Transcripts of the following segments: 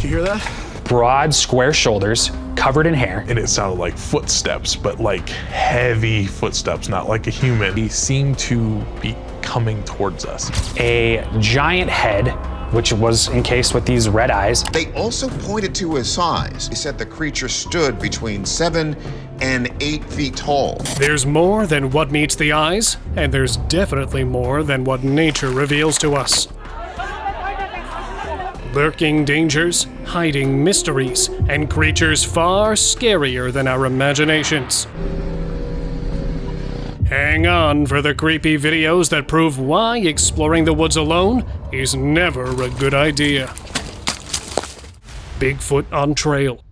You hear that? Broad, square shoulders, covered in hair. And it sounded like footsteps, but like heavy footsteps, not like a human. He seemed to be coming towards us. A giant head, which was encased with these red eyes. They also pointed to his size. They said the creature stood between 7 and 8 feet tall. There's more than what meets the eyes, and there's definitely more than what nature reveals to us. Lurking dangers, hiding mysteries, and creatures far scarier than our imaginations. Hang on for the creepy videos that prove why exploring the woods alone is never a good idea. Bigfoot on trail.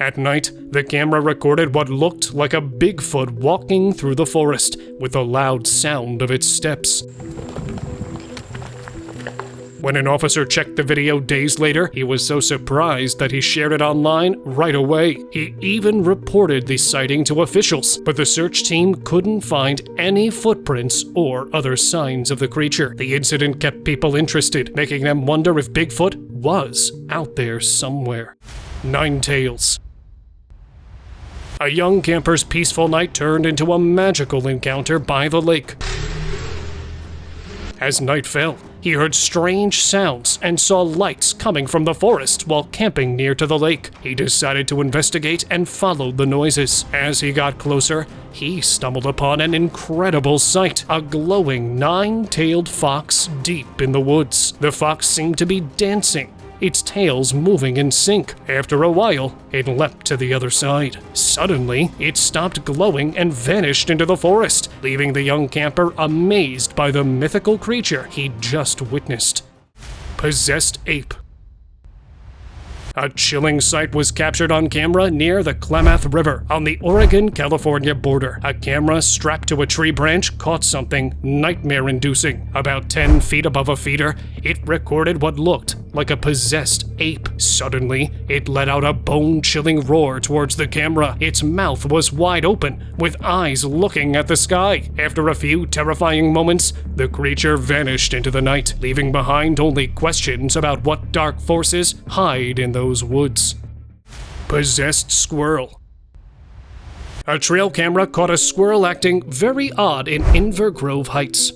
At night, the camera recorded what looked like a Bigfoot walking through the forest with the loud sound of its steps. When an officer checked the video days later, he was so surprised that he shared it online right away. He even reported the sighting to officials, but the search team couldn't find any footprints or other signs of the creature. The incident kept people interested, making them wonder if Bigfoot was out there somewhere. Nine Tails. A young camper's peaceful night turned into a magical encounter by the lake. As night fell, he heard strange sounds and saw lights coming from the forest while camping near to the lake. He decided to investigate and followed the noises. As he got closer, he stumbled upon an incredible sight, a glowing nine-tailed fox deep in the woods. The fox seemed to be dancing, its tails moving in sync. After a while, it leapt to the other side. Suddenly, it stopped glowing and vanished into the forest, leaving the young camper amazed by the mythical creature he'd just witnessed. Possessed ape. A chilling sight was captured on camera near the Klamath River on the Oregon-California border. A camera strapped to a tree branch caught something nightmare-inducing. About 10 feet above a feeder, it recorded what looked like a possessed ape. Suddenly, it let out a bone-chilling roar towards the camera. Its mouth was wide open, with eyes looking at the sky. After a few terrifying moments, the creature vanished into the night, leaving behind only questions about what dark forces hide in those woods. Possessed squirrel. A trail camera caught a squirrel acting very odd in Inver Grove Heights.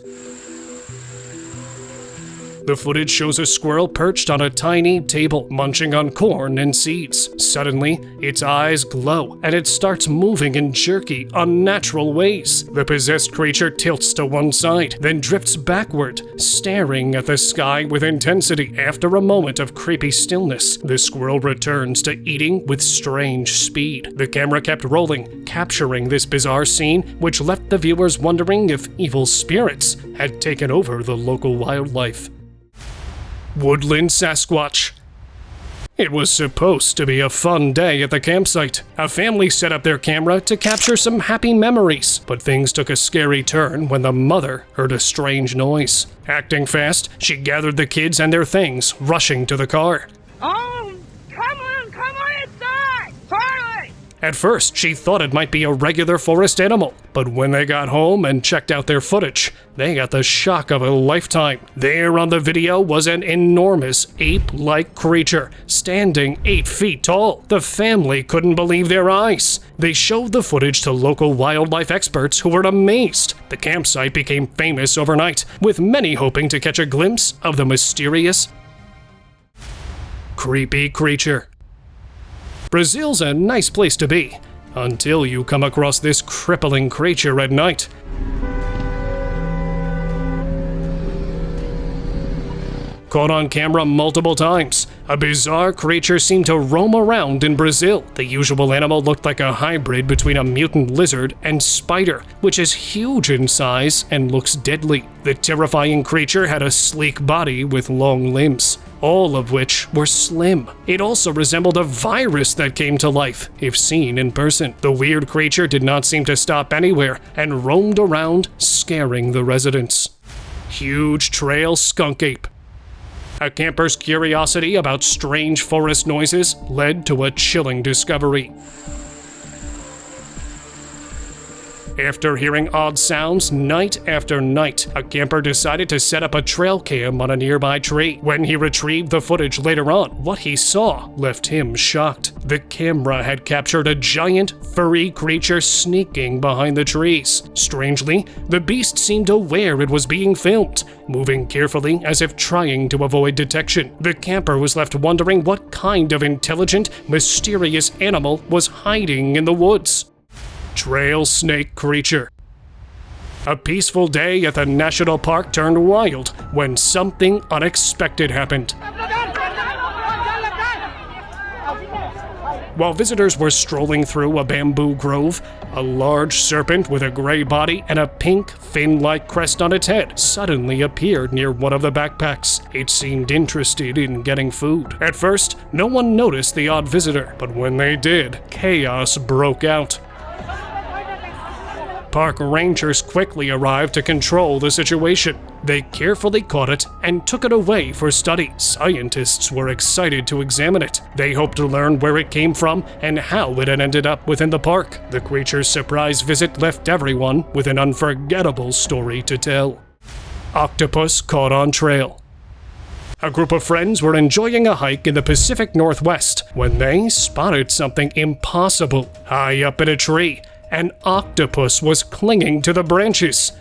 The footage shows a squirrel perched on a tiny table, munching on corn and seeds. Suddenly, its eyes glow, and it starts moving in jerky, unnatural ways. The possessed creature tilts to one side, then drifts backward, staring at the sky with intensity. After a moment of creepy stillness, the squirrel returns to eating with strange speed. The camera kept rolling, capturing this bizarre scene, which left the viewers wondering if evil spirits had taken over the local wildlife. Woodland Sasquatch. It was supposed to be a fun day at the campsite. A family set up their camera to capture some happy memories, but things took a scary turn when the mother heard a strange noise. Acting fast, she gathered the kids and their things, rushing to the car. Oh, come on inside! Hurry! At first, she thought it might be a regular forest animal, but when they got home and checked out their footage, they got the shock of a lifetime. There on the video was an enormous ape-like creature, standing 8 feet tall. The family couldn't believe their eyes. They showed the footage to local wildlife experts who were amazed. The campsite became famous overnight, with many hoping to catch a glimpse of the mysterious, creepy creature. Brazil's a nice place to be, until you come across this crippling creature at night. Caught on camera multiple times, a bizarre creature seemed to roam around in Brazil. The usual animal looked like a hybrid between a mutant lizard and spider, which is huge in size and looks deadly. The terrifying creature had a sleek body with long limbs, all of which were slim. It also resembled a virus that came to life, if seen in person. The weird creature did not seem to stop anywhere and roamed around, scaring the residents. Huge Trail Skunk Ape. A camper's curiosity about strange forest noises led to a chilling discovery. After hearing odd sounds night after night, a camper decided to set up a trail cam on a nearby tree. When he retrieved the footage later on, what he saw left him shocked. The camera had captured a giant, furry creature sneaking behind the trees. Strangely, the beast seemed aware it was being filmed, moving carefully as if trying to avoid detection. The camper was left wondering what kind of intelligent, mysterious animal was hiding in the woods. Trail snake creature. A peaceful day at the national park turned wild when something unexpected happened. While visitors were strolling through a bamboo grove, a large serpent with a gray body and a pink, fin-like crest on its head suddenly appeared near one of the backpacks. It seemed interested in getting food. At first, no one noticed the odd visitor, but when they did, chaos broke out. Park rangers quickly arrived to control the situation. They carefully caught it and took it away for study. Scientists were excited to examine it. They hoped to learn where it came from and how it had ended up within the park. The creature's surprise visit left everyone with an unforgettable story to tell. Octopus caught on trail. A group of friends were enjoying a hike in the Pacific Northwest when they spotted something impossible. High up in a tree, an octopus was clinging to the branches.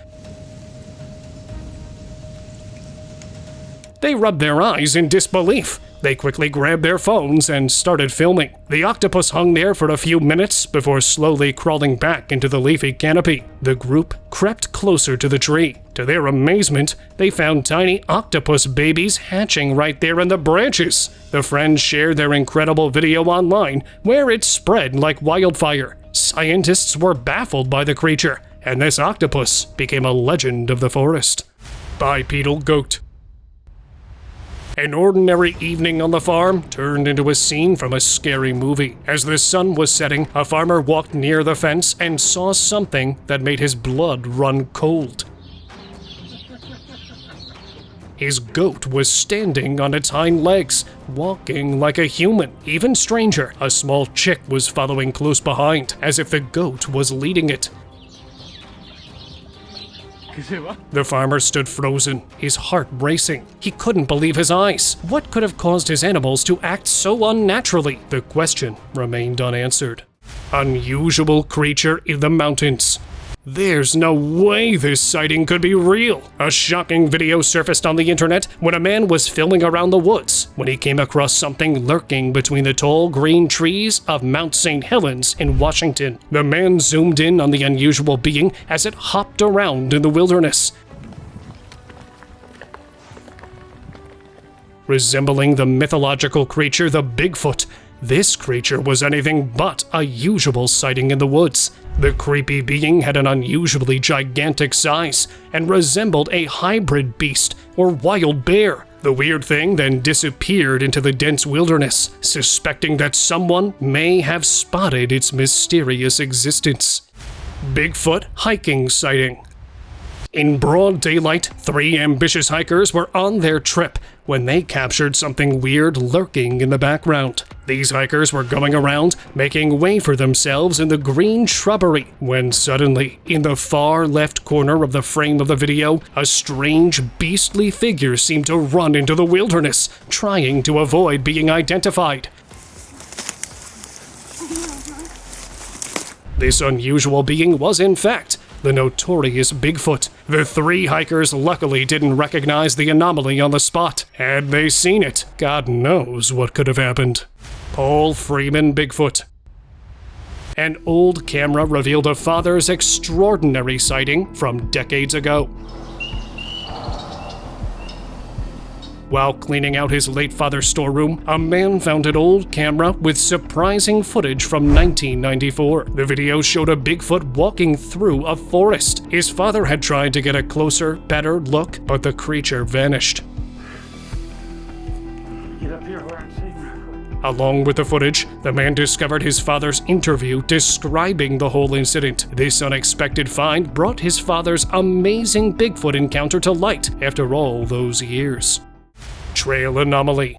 They rubbed their eyes in disbelief. They quickly grabbed their phones and started filming. The octopus hung there for a few minutes before slowly crawling back into the leafy canopy. The group crept closer to the tree. To their amazement, they found tiny octopus babies hatching right there in the branches. The friends shared their incredible video online, where it spread like wildfire. Scientists were baffled by the creature, and this octopus became a legend of the forest. Bipedal Goat. An ordinary evening on the farm turned into a scene from a scary movie. As the sun was setting, a farmer walked near the fence and saw something that made his blood run cold. His goat was standing on its hind legs, walking like a human. Even stranger, a small chick was following close behind, as if the goat was leading it. The farmer stood frozen, his heart racing. He couldn't believe his eyes. What could have caused his animals to act so unnaturally? The question remained unanswered. Unusual creature in the mountains. There's no way this sighting could be real. A shocking video surfaced on the internet when a man was filming around the woods when he came across something lurking between the tall green trees of Mount St. Helens in Washington. The man zoomed in on the unusual being as it hopped around in the wilderness. Resembling the mythological creature the Bigfoot, this creature was anything but a usual sighting in the woods. The creepy being had an unusually gigantic size and resembled a hybrid beast or wild bear. The weird thing then disappeared into the dense wilderness, suspecting that someone may have spotted its mysterious existence. Bigfoot hiking sighting. In broad daylight, 3 ambitious hikers were on their trip when they captured something weird lurking in the background. These hikers were going around, making way for themselves in the green shrubbery, when suddenly, in the far left corner of the frame of the video, a strange, beastly figure seemed to run into the wilderness, trying to avoid being identified. This unusual being was, in fact, the notorious Bigfoot. The 3 hikers luckily didn't recognize the anomaly on the spot. Had they seen it, God knows what could have happened. Paul Freeman Bigfoot. An old camera revealed a father's extraordinary sighting from decades ago. While cleaning out his late father's storeroom, a man found an old camera with surprising footage from 1994. The video showed a Bigfoot walking through a forest. His father had tried to get a closer, better look, but the creature vanished. Get up here where I'm safe. Along with the footage, the man discovered his father's interview describing the whole incident. This unexpected find brought his father's amazing Bigfoot encounter to light after all those years. Trail Anomaly.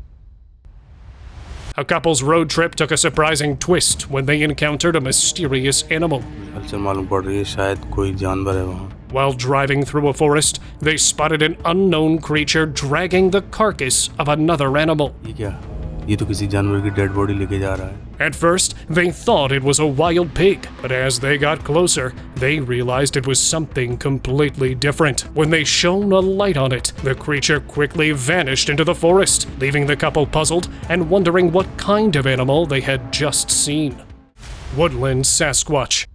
A couple's road trip took a surprising twist when they encountered a mysterious animal. हलचल मालूम पड़ रही है, शायद कोई जानवर है वहाँ। While driving through a forest, they spotted an unknown creature dragging the carcass of another animal. ये क्या? ये तो किसी जानवर की डेड बॉडी लेके जा रहा है। At first, they thought it was a wild pig, but as they got closer, they realized it was something completely different. When they shone a light on it, the creature quickly vanished into the forest, leaving the couple puzzled and wondering what kind of animal they had just seen. Woodland Sasquatch.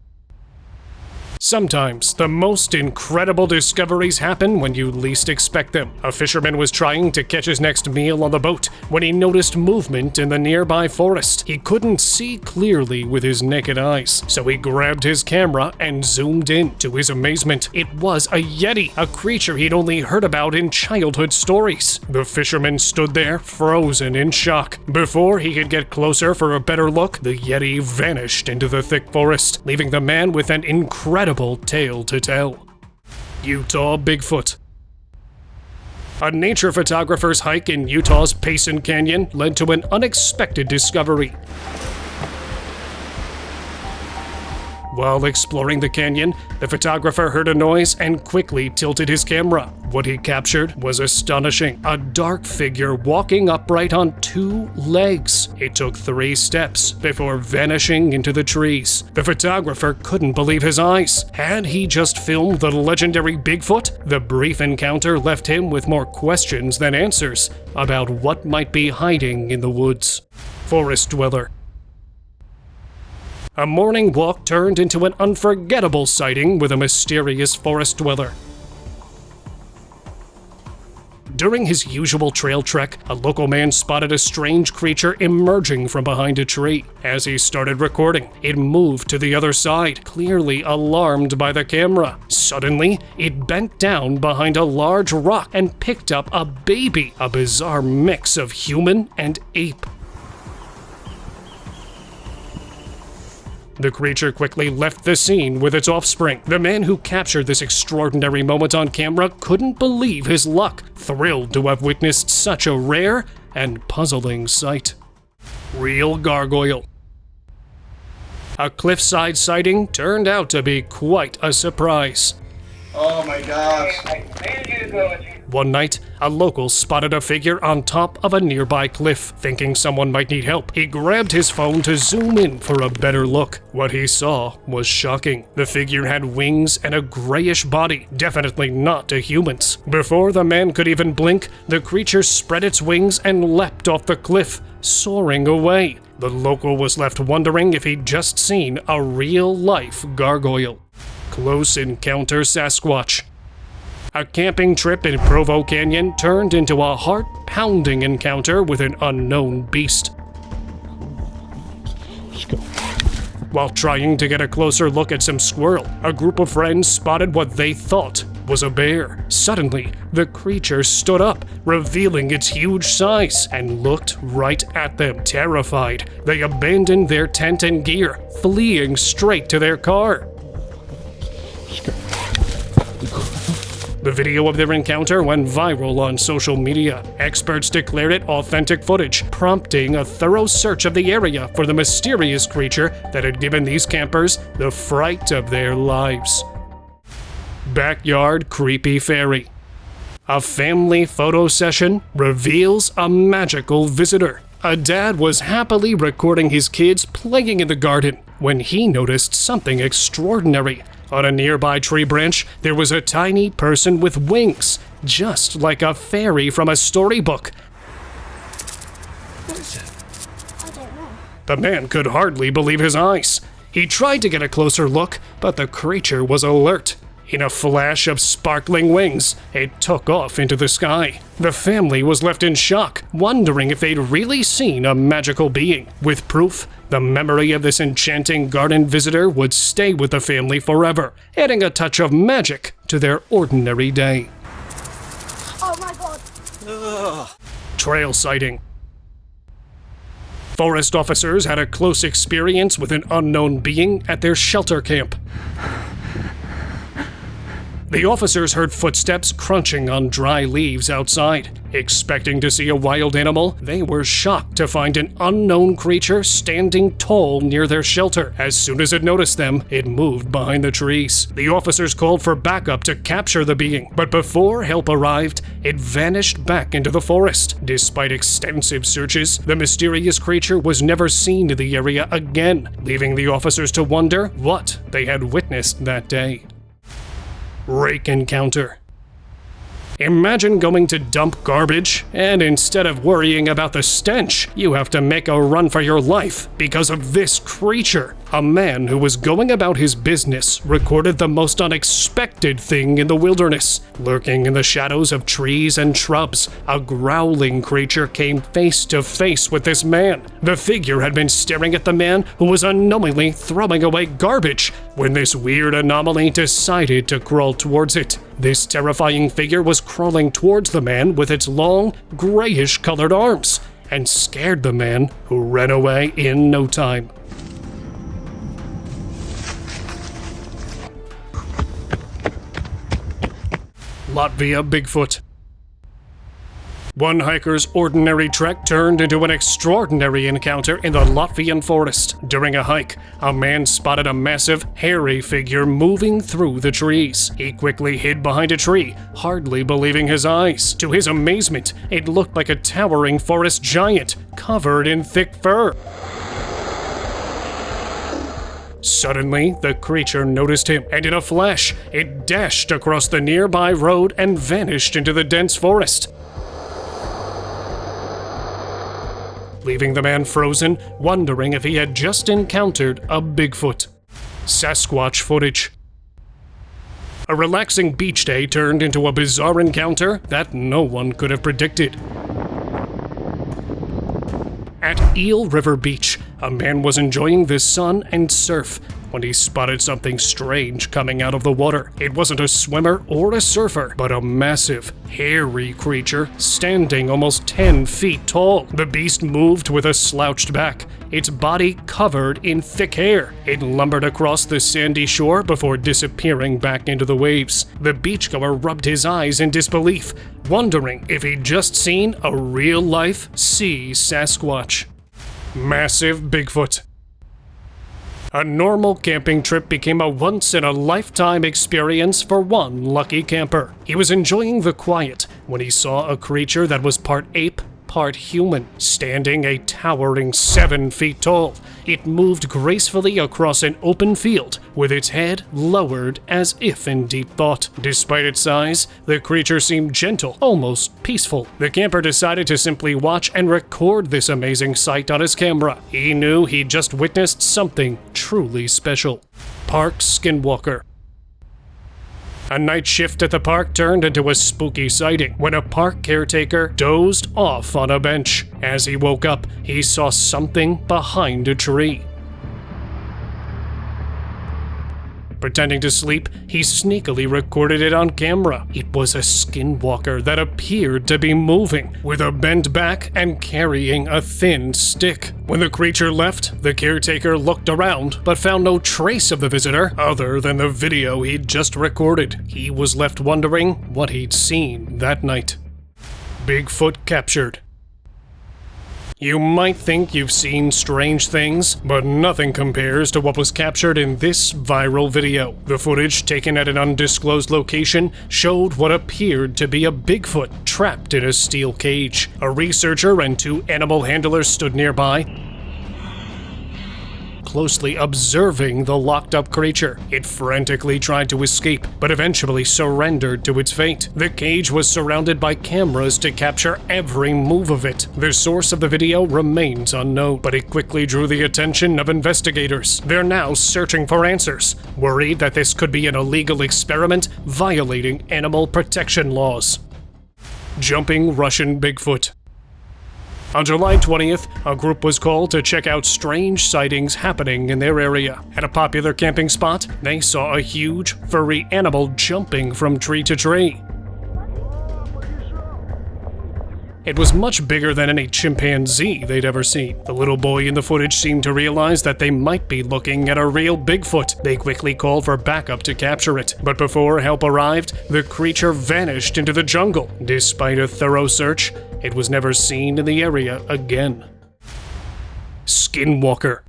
Sometimes, the most incredible discoveries happen when you least expect them. A fisherman was trying to catch his next meal on the boat when he noticed movement in the nearby forest. He couldn't see clearly with his naked eyes, so he grabbed his camera and zoomed in. To his amazement, it was a Yeti, a creature he'd only heard about in childhood stories. The fisherman stood there, frozen in shock. Before he could get closer for a better look, the Yeti vanished into the thick forest, leaving the man with an incredible tale to tell. Utah Bigfoot. A nature photographer's hike in Utah's Payson Canyon led to an unexpected discovery. While exploring the canyon, the photographer heard a noise and quickly tilted his camera. What he captured was astonishing. A dark figure walking upright on 2 legs. It took 3 steps before vanishing into the trees. The photographer couldn't believe his eyes. Had he just filmed the legendary Bigfoot? The brief encounter left him with more questions than answers about what might be hiding in the woods. Forest dweller. A morning walk turned into an unforgettable sighting with a mysterious forest dweller. During his usual trail trek, a local man spotted a strange creature emerging from behind a tree. As he started recording, it moved to the other side, clearly alarmed by the camera. Suddenly, it bent down behind a large rock and picked up a baby, a bizarre mix of human and ape. The creature quickly left the scene with its offspring. The man who captured this extraordinary moment on camera couldn't believe his luck, thrilled to have witnessed such a rare and puzzling sight. Real gargoyle. A cliffside sighting turned out to be quite a surprise. Oh my gosh. One night, a local spotted a figure on top of a nearby cliff. Thinking someone might need help, he grabbed his phone to zoom in for a better look. What he saw was shocking. The figure had wings and a grayish body, definitely not a human's. Before the man could even blink, the creature spread its wings and leapt off the cliff, soaring away. The local was left wondering if he'd just seen a real-life gargoyle. Close Encounter Sasquatch. A camping trip in Provo Canyon turned into a heart-pounding encounter with an unknown beast. While trying to get a closer look at some squirrel, a group of friends spotted what they thought was a bear. Suddenly, the creature stood up, revealing its huge size, and looked right at them. Terrified, they abandoned their tent and gear, fleeing straight to their car. The video of their encounter went viral on social media. Experts declared it authentic footage, prompting a thorough search of the area for the mysterious creature that had given these campers the fright of their lives. Backyard creepy fairy. A family photo session reveals a magical visitor. A dad was happily recording his kids playing in the garden when he noticed something extraordinary. On a nearby tree branch, there was a tiny person with wings, just like a fairy from a storybook. What is it? I don't know. The man could hardly believe his eyes. He tried to get a closer look, but the creature was alert. In a flash of sparkling wings, it took off into the sky. The family was left in shock, wondering if they'd really seen a magical being. With proof, the memory of this enchanting garden visitor would stay with the family forever, adding a touch of magic to their ordinary day. Oh my god. Ugh. Trail sighting. Forest officers had a close experience with an unknown being at their shelter camp. The officers heard footsteps crunching on dry leaves outside. Expecting to see a wild animal, they were shocked to find an unknown creature standing tall near their shelter. As soon as it noticed them, it moved behind the trees. The officers called for backup to capture the being, but before help arrived, it vanished back into the forest. Despite extensive searches, the mysterious creature was never seen in the area again, leaving the officers to wonder what they had witnessed that day. Rake Encounter. Imagine going to dump garbage, and instead of worrying about the stench, you have to make a run for your life because of this creature. A man who was going about his business recorded the most unexpected thing in the wilderness. Lurking in the shadows of trees and shrubs, a growling creature came face to face with this man. The figure had been staring at the man who was unknowingly throwing away garbage when this weird anomaly decided to crawl towards it. This terrifying figure was crawling towards the man with its long, grayish-colored arms and scared the man, who ran away in no time. Latvia Bigfoot. One hiker's ordinary trek turned into an extraordinary encounter in the Latvian forest. During a hike, a man spotted a massive, hairy figure moving through the trees. He quickly hid behind a tree, hardly believing his eyes. To his amazement, it looked like a towering forest giant, covered in thick fur. Suddenly, the creature noticed him, and in a flash, it dashed across the nearby road and vanished into the dense forest, leaving the man frozen, wondering if he had just encountered a Bigfoot. Sasquatch footage. A relaxing beach day turned into a bizarre encounter that no one could have predicted. At Eel River Beach, a man was enjoying the sun and surf when he spotted something strange coming out of the water. It wasn't a swimmer or a surfer, but a massive, hairy creature standing almost 10 feet tall. The beast moved with a slouched back, its body covered in thick hair. It lumbered across the sandy shore before disappearing back into the waves. The beachgoer rubbed his eyes in disbelief, wondering if he'd just seen a real-life sea Sasquatch. Massive Bigfoot. A normal camping trip became a once-in-a-lifetime experience for one lucky camper. He was enjoying the quiet when he saw a creature that was part ape, part human, standing a towering 7 feet tall. It moved gracefully across an open field, with its head lowered as if in deep thought. Despite its size, the creature seemed gentle, almost peaceful. The camper decided to simply watch and record this amazing sight on his camera. He knew he'd just witnessed something truly special. Park Skinwalker. A night shift at the park turned into a spooky sighting when a park caretaker dozed off on a bench. As he woke up, he saw something behind a tree. Pretending to sleep, he sneakily recorded it on camera. It was a skinwalker that appeared to be moving, with a bent back and carrying a thin stick. When the creature left, the caretaker looked around, but found no trace of the visitor other than the video he'd just recorded. He was left wondering what he'd seen that night. Bigfoot Captured. You might think you've seen strange things, but nothing compares to what was captured in this viral video. The footage, taken at an undisclosed location, showed what appeared to be a Bigfoot trapped in a steel cage. A researcher and 2 animal handlers stood nearby, closely observing the locked-up creature. It frantically tried to escape, but eventually surrendered to its fate. The cage was surrounded by cameras to capture every move of it. The source of the video remains unknown, but it quickly drew the attention of investigators. They're now searching for answers, worried that this could be an illegal experiment violating animal protection laws. Jumping Russian Bigfoot. On July 20th, a group was called to check out strange sightings happening in their area. At a popular camping spot, they saw a huge, furry animal jumping from tree to tree. It was much bigger than any chimpanzee they'd ever seen. The little boy in the footage seemed to realize that they might be looking at a real Bigfoot. They quickly called for backup to capture it, but before help arrived, the creature vanished into the jungle. Despite a thorough search, it was never seen in the area again. Skinwalker.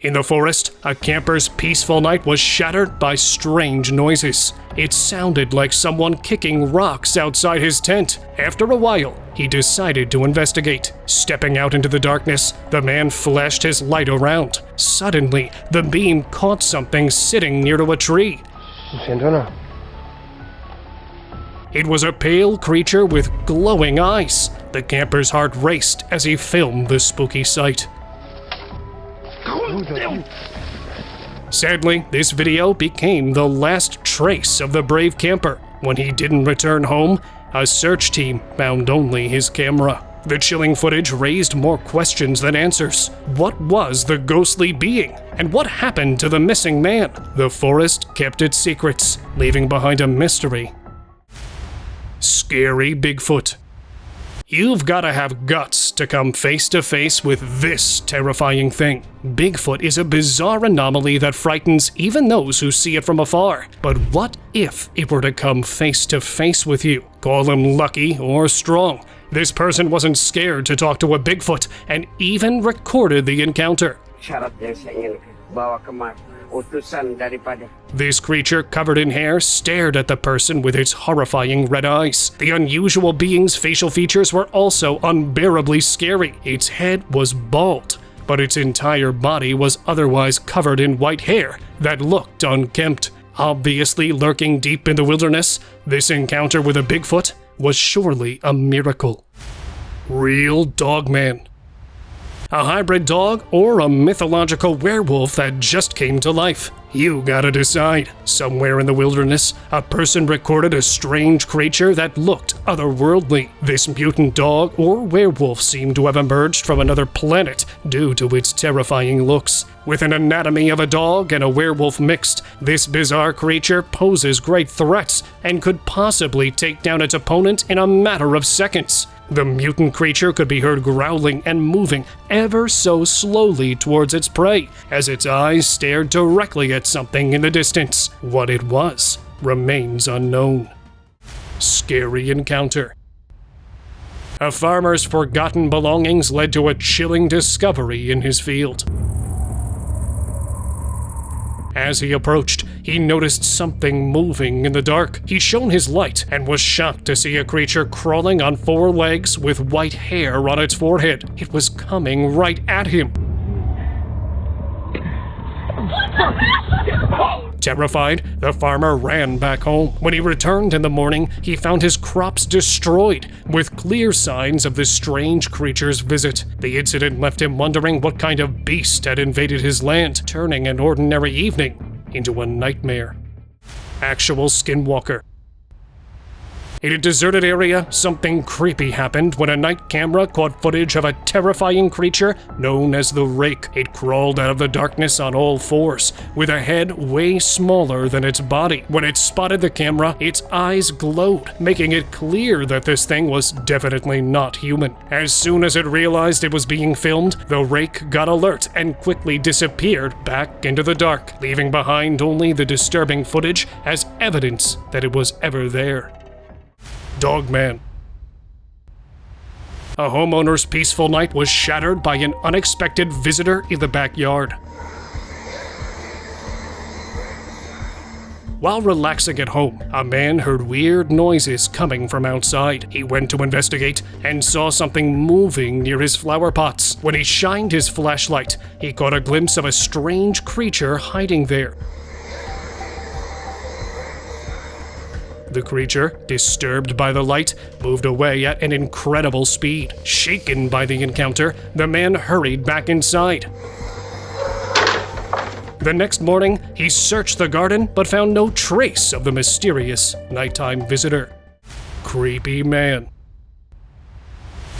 In the forest, a camper's peaceful night was shattered by strange noises. It sounded like someone kicking rocks outside his tent. After a while, he decided to investigate. Stepping out into the darkness, the man flashed his light around. Suddenly, the beam caught something sitting near to a tree. It was a pale creature with glowing eyes. The camper's heart raced as he filmed the spooky sight. Sadly, this video became the last trace of the brave camper. When he didn't return home, a search team found only his camera. The chilling footage raised more questions than answers. What was the ghostly being? And what happened to the missing man? The forest kept its secrets, leaving behind a mystery. Scary Bigfoot. You've gotta have guts to come face to face with this terrifying thing. Bigfoot is a bizarre anomaly that frightens even those who see it from afar. But what if it were to come face to face with you? Call him lucky or strong. This person wasn't scared to talk to a Bigfoot and even recorded the encounter. This creature, covered in hair, stared at the person with its horrifying red eyes. The unusual being's facial features were also unbearably scary. Its head was bald, but its entire body was otherwise covered in white hair that looked unkempt. Obviously lurking deep in the wilderness, this encounter with a Bigfoot was surely a miracle. Real Dogman. A hybrid dog or a mythological werewolf that just came to life? You gotta decide. Somewhere in the wilderness, a person recorded a strange creature that looked otherworldly. This mutant dog or werewolf seemed to have emerged from another planet due to its terrifying looks. With an anatomy of a dog and a werewolf mixed, this bizarre creature poses great threats and could possibly take down its opponent in a matter of seconds. The mutant creature could be heard growling and moving ever so slowly towards its prey, as its eyes stared directly at something in the distance. What it was remains unknown. Scary Encounter. A farmer's forgotten belongings led to a chilling discovery in his field. As he approached, he noticed something moving in the dark. He shone his light and was shocked to see a creature crawling on 4 legs with white hair on its forehead. It was coming right at him. Terrified, the farmer ran back home. When he returned in the morning, he found his crops destroyed, with clear signs of this strange creature's visit. The incident left him wondering what kind of beast had invaded his land, turning an ordinary evening into a nightmare. Actual Skinwalker. In a deserted area, something creepy happened when a night camera caught footage of a terrifying creature known as the Rake. It crawled out of the darkness on all 4s, with a head way smaller than its body. When it spotted the camera, its eyes glowed, making it clear that this thing was definitely not human. As soon as it realized it was being filmed, the Rake got alert and quickly disappeared back into the dark, leaving behind only the disturbing footage as evidence that it was ever there. Dogman. A homeowner's peaceful night was shattered by an unexpected visitor in the backyard. While relaxing at home, a man heard weird noises coming from outside. He went to investigate and saw something moving near his flower pots. When he shined his flashlight, he caught a glimpse of a strange creature hiding there. The creature, disturbed by the light, moved away at an incredible speed. Shaken by the encounter, the man hurried back inside. The next morning, he searched the garden but found no trace of the mysterious nighttime visitor. Creepy man.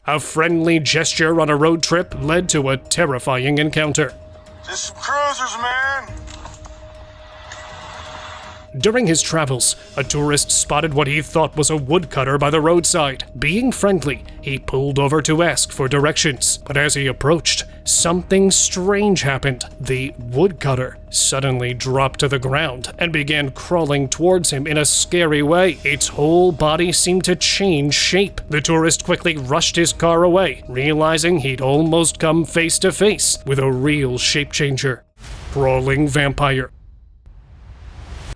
A friendly gesture on a road trip led to a terrifying encounter. Just some cruisers, man. During his travels, a tourist spotted what he thought was a woodcutter by the roadside. Being friendly, he pulled over to ask for directions, but as he approached, something strange happened. The woodcutter suddenly dropped to the ground and began crawling towards him in a scary way. Its whole body seemed to change shape. The tourist quickly rushed his car away, realizing he'd almost come face to face with a real shape changer. Crawling vampire.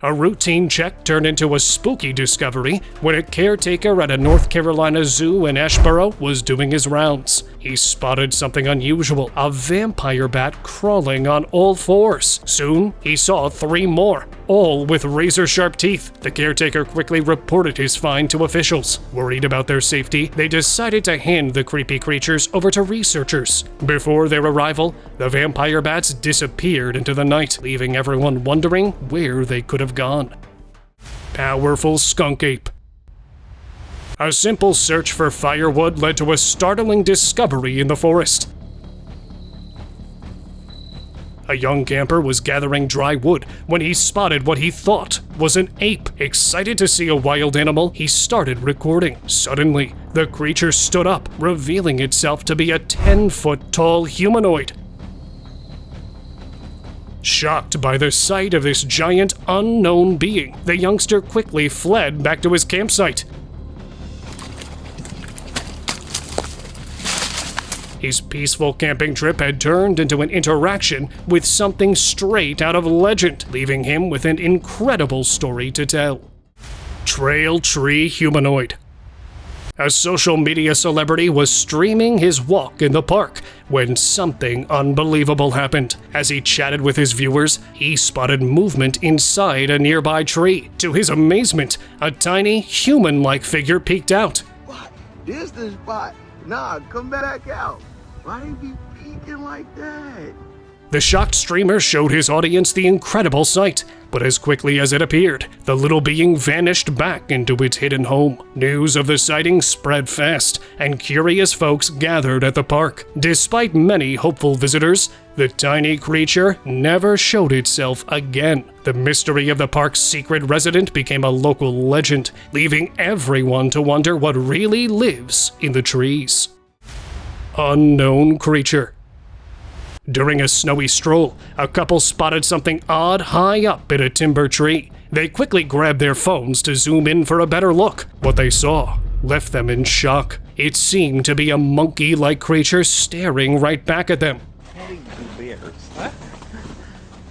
A routine check turned into a spooky discovery when a caretaker at a North Carolina zoo in Asheboro was doing his rounds. He spotted something unusual, a vampire bat crawling on all fours. Soon, he saw 3 more, all with razor-sharp teeth. The caretaker quickly reported his find to officials. Worried about their safety, they decided to hand the creepy creatures over to researchers. Before their arrival, the vampire bats disappeared into the night, leaving everyone wondering where they could have gone. Powerful skunk ape. A simple search for firewood led to a startling discovery in the forest. A young camper was gathering dry wood when he spotted what he thought was an ape. Excited to see a wild animal, he started recording. Suddenly, the creature stood up, revealing itself to be a 10-foot-tall humanoid. Shocked by the sight of this giant unknown being, the youngster quickly fled back to his campsite. His peaceful camping trip had turned into an interaction with something straight out of legend, leaving him with an incredible story to tell. Trail Tree Humanoid. A social media celebrity was streaming his walk in the park when something unbelievable happened. As he chatted with his viewers, he spotted movement inside a nearby tree. To his amazement, a tiny human-like figure peeked out. What? This the spot? Nah, come back out. Why they be peeking like that? The shocked streamer showed his audience the incredible sight, but as quickly as it appeared, the little being vanished back into its hidden home. News of the sighting spread fast, and curious folks gathered at the park. Despite many hopeful visitors, the tiny creature never showed itself again. The mystery of the park's secret resident became a local legend, leaving everyone to wonder what really lives in the trees. Unknown creature. During a snowy stroll, a couple spotted something odd high up in a timber tree. They quickly grabbed their phones to zoom in for a better look. What they saw left them in shock. It seemed to be a monkey-like creature staring right back at them. Petting bears. What?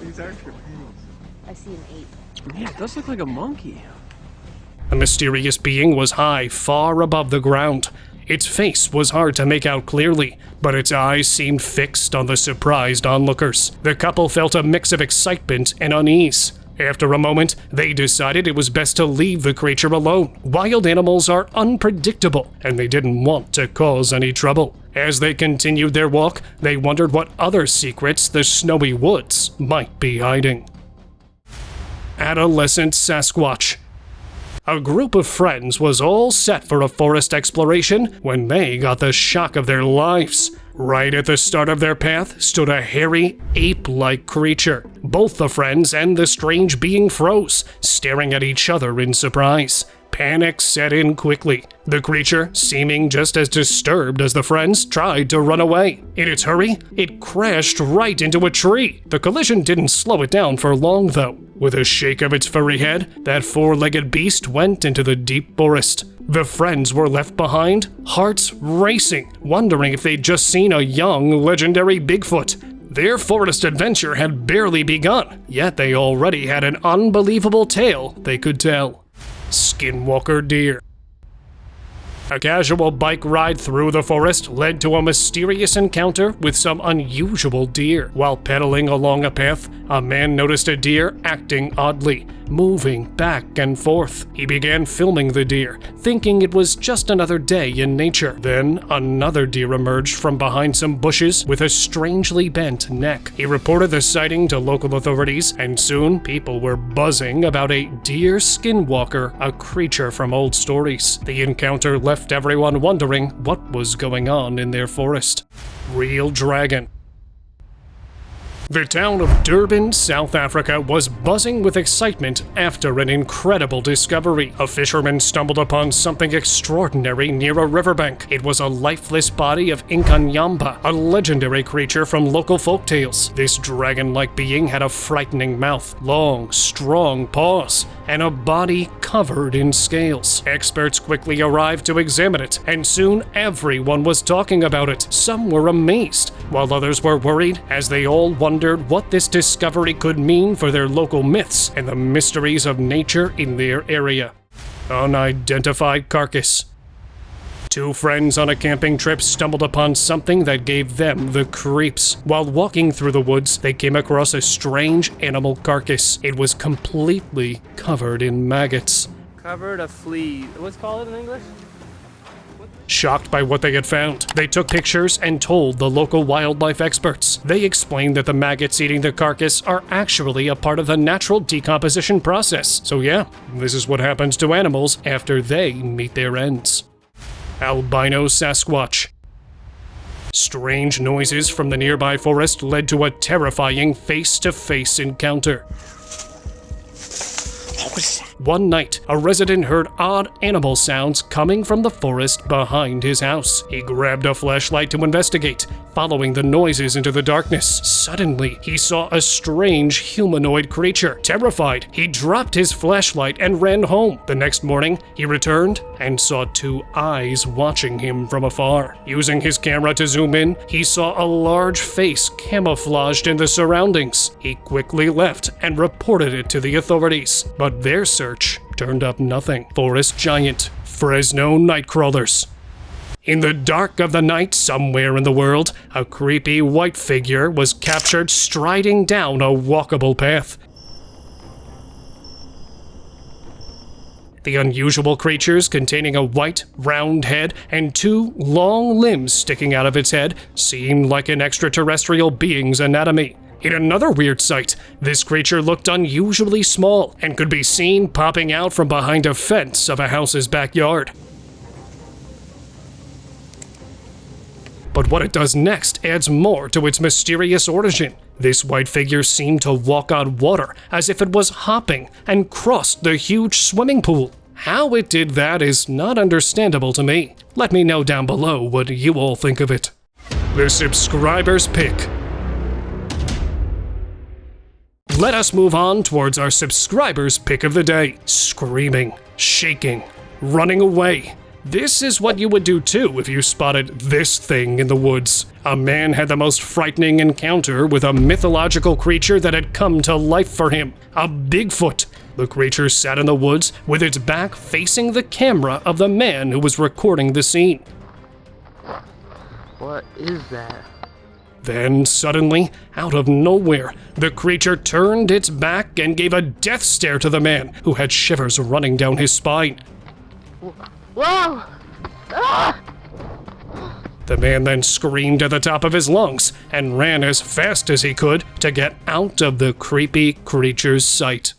These aren't your pennies. I see an ape. Yeah, it does look like a monkey. A mysterious being was high, far above the ground. Its face was hard to make out clearly, but its eyes seemed fixed on the surprised onlookers. The couple felt a mix of excitement and unease. After a moment, they decided it was best to leave the creature alone. Wild animals are unpredictable, and they didn't want to cause any trouble. As they continued their walk, they wondered what other secrets the snowy woods might be hiding. Adolescent Sasquatch. A group of friends was all set for a forest exploration when they got the shock of their lives. Right at the start of their path stood a hairy, ape-like creature. Both the friends and the strange being froze, staring at each other in surprise. Panic set in quickly. The creature, seeming just as disturbed as the friends, tried to run away. In its hurry, it crashed right into a tree. The collision didn't slow it down for long, though. With a shake of its furry head, that four-legged beast went into the deep forest. The friends were left behind, hearts racing, wondering if they'd just seen a young, legendary Bigfoot. Their forest adventure had barely begun, yet they already had an unbelievable tale they could tell. Skinwalker Deer. A casual bike ride through the forest led to a mysterious encounter with some unusual deer. While pedaling along a path, a man noticed a deer acting oddly, moving back and forth. He began filming the deer, thinking it was just another day in nature. Then, another deer emerged from behind some bushes with a strangely bent neck. He reported the sighting to local authorities, and soon people were buzzing about a deer skinwalker, a creature from old stories. The encounter left everyone wondering what was going on in their forest. Real dragon. The town of Durban, South Africa was buzzing with excitement after an incredible discovery. A fisherman stumbled upon something extraordinary near a riverbank. It was a lifeless body of Inkanyamba, a legendary creature from local folktales. This dragon-like being had a frightening mouth, long, strong paws, and a body covered in scales. Experts quickly arrived to examine it, and soon everyone was talking about it. Some were amazed, while others were worried, as they all wondered what this discovery could mean for their local myths and the mysteries of nature in their area. Unidentified Carcass. Two friends on a camping trip stumbled upon something that gave them the creeps. While walking through the woods, they came across a strange animal carcass. It was completely covered in maggots. Covered a flea. What's it called in English? Shocked by what they had found, they took pictures and told the local wildlife experts. They explained that the maggots eating the carcass are actually a part of the natural decomposition process. So yeah, this is what happens to animals after they meet their ends. Albino Sasquatch. Strange noises from the nearby forest led to a terrifying face-to-face encounter. One night, a resident heard odd animal sounds coming from the forest behind his house. He grabbed a flashlight to investigate, following the noises into the darkness. Suddenly, he saw a strange humanoid creature. Terrified, he dropped his flashlight and ran home. The next morning, he returned and saw two eyes watching him from afar. Using his camera to zoom in, he saw a large face camouflaged in the surroundings. He quickly left and reported it to the authorities, but their search turned up nothing. Forest giant, Fresno nightcrawlers. In the dark of the night, somewhere in the world, a creepy white figure was captured striding down a walkable path. The unusual creatures, containing a white, round head and two long limbs sticking out of its head, seemed like an extraterrestrial being's anatomy. In another weird sight, this creature looked unusually small and could be seen popping out from behind a fence of a house's backyard. But what it does next adds more to its mysterious origin. This white figure seemed to walk on water as if it was hopping and crossed the huge swimming pool. How it did that is not understandable to me. Let me know down below what you all think of it. The subscriber's pick. Let us move on towards our subscriber's pick of the day. Screaming, shaking, running away. This is what you would do too if you spotted this thing in the woods. A man had the most frightening encounter with a mythological creature that had come to life for him, a Bigfoot. The creature sat in the woods with its back facing the camera of the man who was recording the scene. What is that? Then, suddenly, out of nowhere, the creature turned its back and gave a death stare to the man, who had shivers running down his spine. Whoa! Ah! The man then screamed at the top of his lungs and ran as fast as he could to get out of the creepy creature's sight.